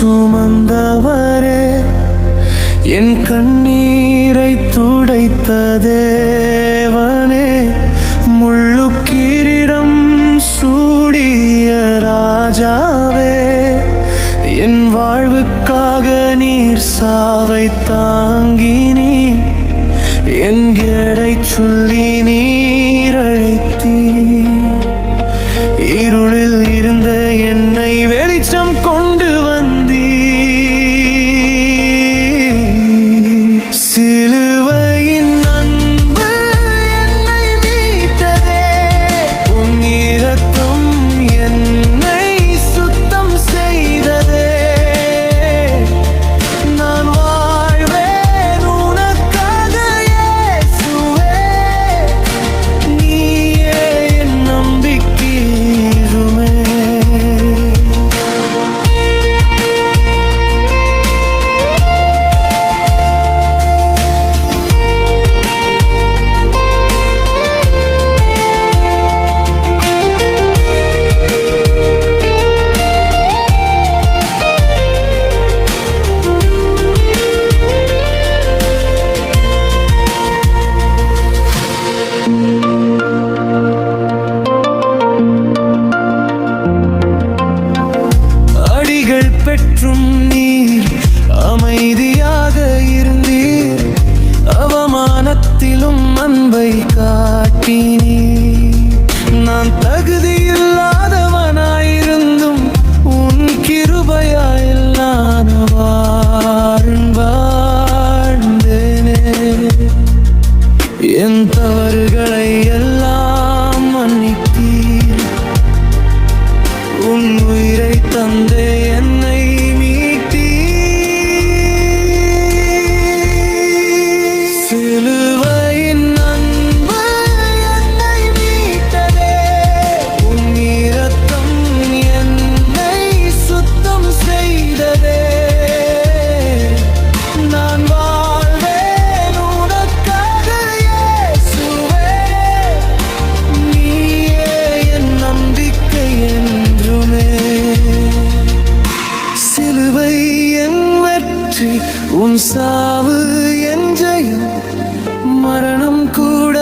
சுமந்தவரே, என் கண்ணீரை துடைத்த தேவனே, முள்ளுக்கிரீடம் சூடிய ராஜாவே, என் வாழ்வுக்காக நீர் சாவை தாங்கினீர், என் எடை சொல்லி நீர் அழைத்தீர், இருளில் இருந்த என்னை வெளிச்சம் கொண்டு வந்தீர். சிலுவையின் அன்பு என்னை மீட்டதே, உன் இரத்தம் என்னை சுத்தம் செய்ததே, நான் வாழ்வேன் உனக்காக இயேசுவே, நீயே என் நம்பிக்கையுமே. அடிகள் பெற்றும் நீர் அமைதியாக இருந்தீர், அவமானத்திலும் அன்பை காட்டினீர். நான் தகுதியில்லாதவனாயிருந்தும் உன் கிருபையால் நான் வாழ்ந்தேனே. என் தவறுகளை எல்லாம் மன்னித்தீர், உன் உயிரை தந்தே என்னை மீட்டீர். சிலுவையின் அன்பு என்னை மீட்டதே, உன் இரத்தம் என்னை சுத்தம் செய்ததே, நான் வாழ்வேன் உனக்காக இயேசுவே, நீயே என் நம்பிக்கை என்றுமே. சிலுவை என் வெற்றி, உன் சாவு என் ஜெயம், மரணம் கூட